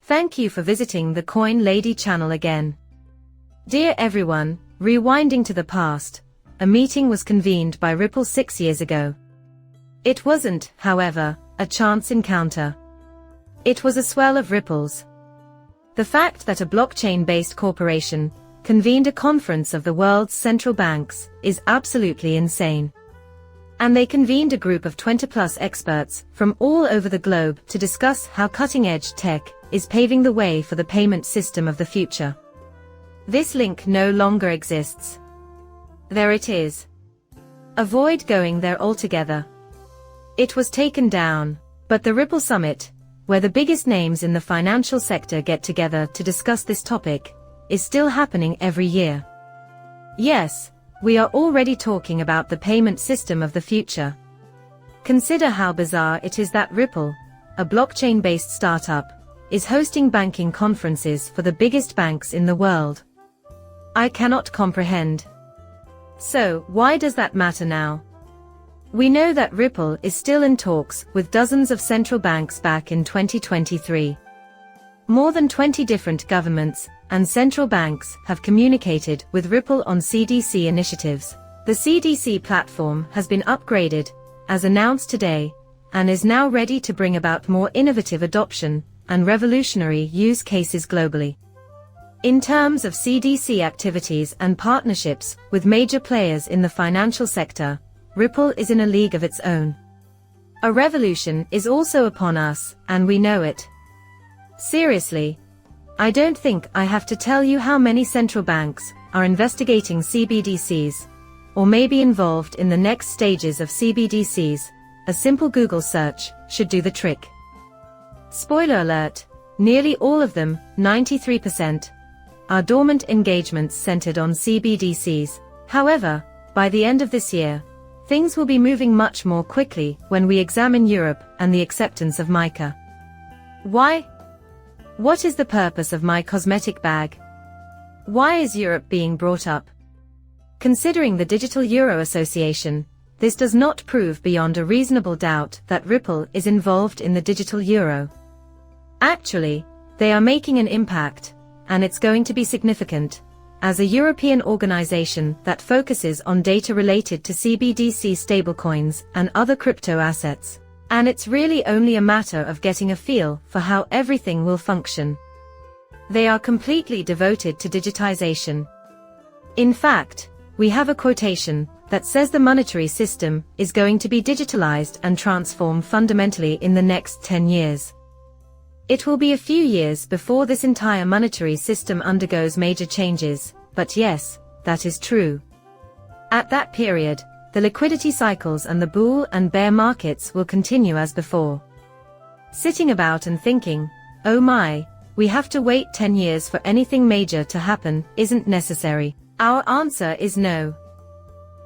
Thank you for visiting the Coin Lady channel again. Dear everyone, rewinding to the past, a meeting was convened by Ripple 6 years ago. It wasn't, however, a chance encounter. It was a swell of ripples. The fact that a blockchain-based corporation convened a conference of the world's central banks is absolutely insane. And they convened a group of 20+ experts from all over the globe to discuss how cutting-edge tech is paving the way for the payment system of the future. This link no longer exists. There it is. Avoid going there altogether. It was taken down, but the Ripple Summit, where the biggest names in the financial sector get together to discuss this topic, is still happening every year. Yes, we are already talking about the payment system of the future. Consider how bizarre it is that Ripple, a blockchain-based startup, is hosting banking conferences for the biggest banks in the world. I cannot comprehend. So, why does that matter now? We know that Ripple is still in talks with dozens of central banks back in 2023. More than 20 different governments and central banks have communicated with Ripple on CDC initiatives. The CDC platform has been upgraded, as announced today, and is now ready to bring about more innovative adoption and revolutionary use cases globally. In terms of CDC activities and partnerships with major players in the financial sector, Ripple is in a league of its own. A revolution is also upon us, and we know it. Seriously, I don't think I have to tell you how many central banks are investigating CBDCs, or may be involved in the next stages of CBDCs. A simple Google search should do the trick. Spoiler alert, nearly all of them, 93%, are dormant engagements centered on CBDCs. However, by the end of this year, things will be moving much more quickly when we examine Europe and the acceptance of MiCA. Why? What is the purpose of my cosmetic bag? Why is Europe being brought up? Considering the Digital Euro Association, this does not prove beyond a reasonable doubt that Ripple is involved in the digital euro. Actually, they are making an impact, and it's going to be significant, as a European organization that focuses on data related to CBDC stablecoins and other crypto assets. And it's really only a matter of getting a feel for how everything will function. They are completely devoted to digitization. In fact, we have a quotation that says the monetary system is going to be digitalized and transformed fundamentally in the next 10 years. It will be a few years before this entire monetary system undergoes major changes, but yes, that is true. At that period, the liquidity cycles and the bull and bear markets will continue as before. Sitting about and thinking, oh my, we have to wait 10 years for anything major to happen, isn't necessary. Our answer is no.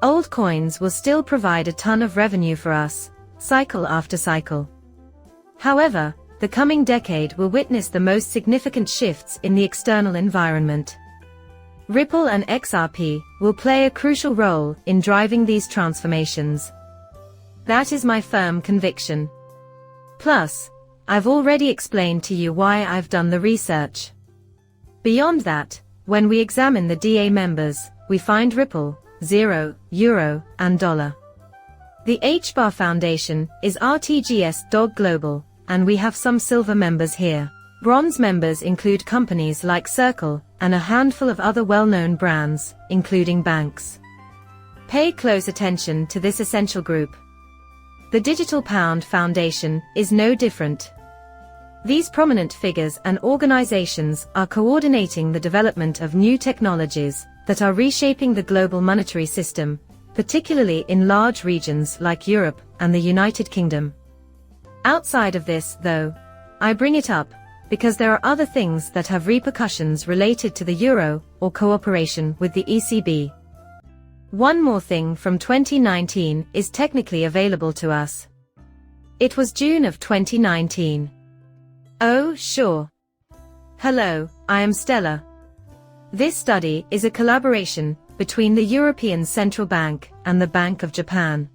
Old coins will still provide a ton of revenue for us, cycle after cycle. However, the coming decade will witness the most significant shifts in the external environment. Ripple and Xrp will play a crucial role in driving these transformations. That is my firm conviction. Plus, I've already explained to you why I've done the research. Beyond that, when we examine the DA members, we find Ripple, 0, Euro, and Dollar. The HBAR Foundation is RTGS Dog Global, and we have some silver members here. Bronze members include companies like Circle, and a handful of other well-known brands, including banks. Pay close attention to this essential group. The Digital Pound Foundation is no different. These prominent figures and organizations are coordinating the development of new technologies that are reshaping the global monetary system, particularly in large regions like Europe and the United Kingdom. Outside of this, though, I bring it up because there are other things that have repercussions related to the euro or cooperation with the ECB. One more thing from 2019 is technically available to us. It was June of 2019. Oh, sure. Hello, I am Stella. This study is a collaboration between the European Central Bank and the Bank of Japan.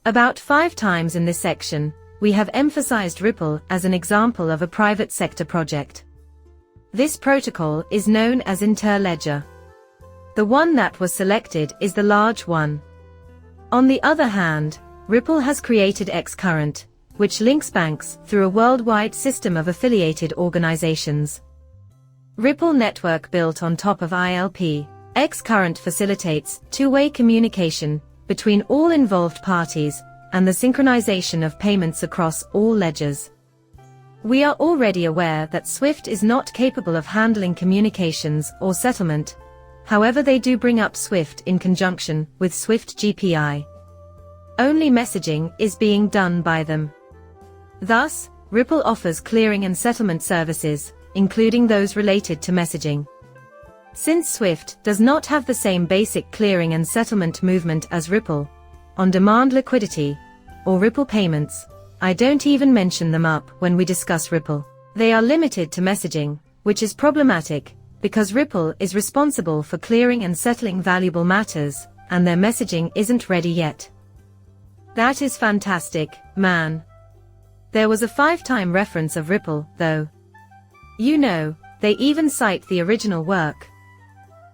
About 5 times in this section, we have emphasized Ripple as an example of a private sector project. This protocol is known as Interledger. The one that was selected is the large one. On the other hand, Ripple has created Xcurrent, which links banks through a worldwide system of affiliated organizations. Ripple network built on top of ILP, Xcurrent facilitates two-way communication between all involved parties and the synchronization of payments across all ledgers. We are already aware that SWIFT is not capable of handling communications or settlement. However, they do bring up SWIFT in conjunction with SWIFT GPI. Only messaging is being done by them. Thus, Ripple offers clearing and settlement services, including those related to messaging. Since SWIFT does not have the same basic clearing and settlement movement as Ripple, on-demand liquidity, or Ripple payments, I don't even mention them up when we discuss Ripple. They are limited to messaging, which is problematic, because Ripple is responsible for clearing and settling valuable matters, and their messaging isn't ready yet. That is fantastic, man. There was a 5-time reference of Ripple, though. You know, they even cite the original work.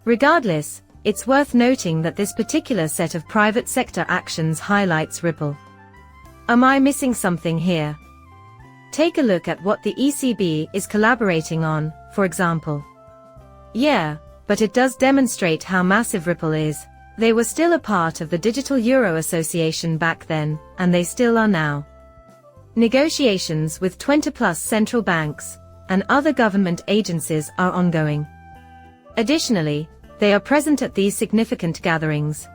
Regardless, it's worth noting that this particular set of private sector actions highlights Ripple. Am I missing something here? Take a look at what the ECB is collaborating on, for example. Yeah, but it does demonstrate how massive Ripple is. They were still a part of the Digital Euro Association back then, and they still are now. Negotiations with 20+ central banks and other government agencies are ongoing. Additionally, they are present at these significant gatherings.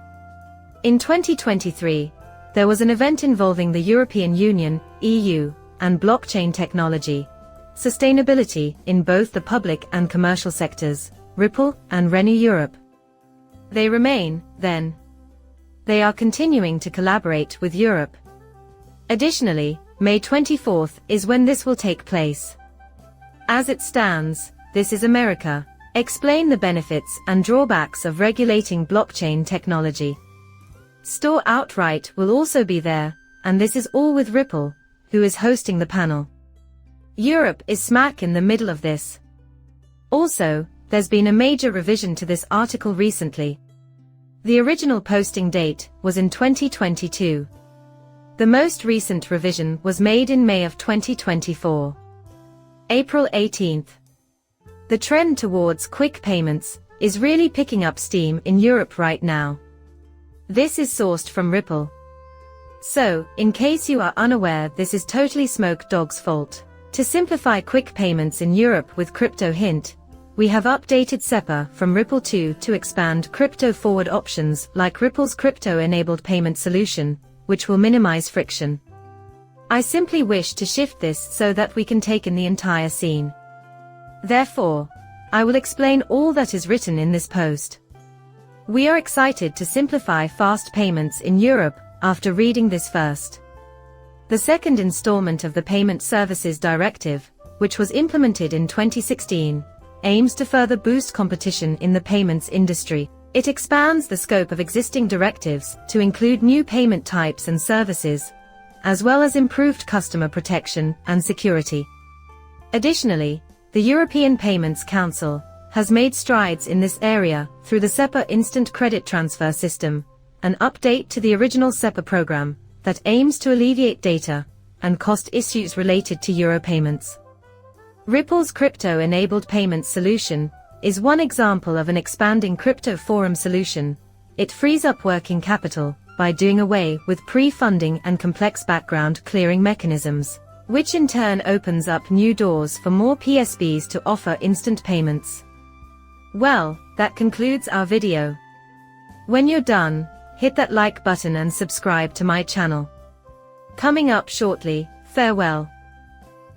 In 2023, there was an event involving the European Union, EU, and blockchain technology, sustainability in both the public and commercial sectors, Ripple and Renew Europe. They remain, then. They are continuing to collaborate with Europe. Additionally, May 24th is when this will take place. As it stands, this is America. Explain the benefits and drawbacks of regulating blockchain technology. Store Outright will also be there, and this is all with Ripple, who is hosting the panel. Europe is smack in the middle of this. Also, there's been a major revision to this article recently. The original posting date was in 2022. The most recent revision was made in May of 2024. April 18th. The trend towards quick payments is really picking up steam in Europe right now. This is sourced from Ripple. So, in case you are unaware, this is totally Smoke Dog's fault. To simplify quick payments in Europe with Crypto Hint, we have updated SEPA from Ripple 2 to expand crypto forward options like Ripple's crypto-enabled payment solution, which will minimize friction. I simply wish to shift this so that we can take in the entire scene. Therefore, I will explain all that is written in this post. We are excited to simplify fast payments in Europe after reading this first. The second installment of the Payment Services Directive, which was implemented in 2016, aims to further boost competition in the payments industry. It expands the scope of existing directives to include new payment types and services, as well as improved customer protection and security. Additionally, the European Payments Council has made strides in this area through the SEPA Instant Credit Transfer System, an update to the original SEPA program that aims to alleviate data and cost issues related to Euro payments. Ripple's crypto-enabled payment solution is one example of an expanding crypto forum solution. It frees up working capital by doing away with pre-funding and complex background clearing mechanisms, which in turn opens up new doors for more PSBs to offer instant payments. Well, that concludes our video. When you're done, hit that like button and subscribe to my channel. Coming up shortly, farewell.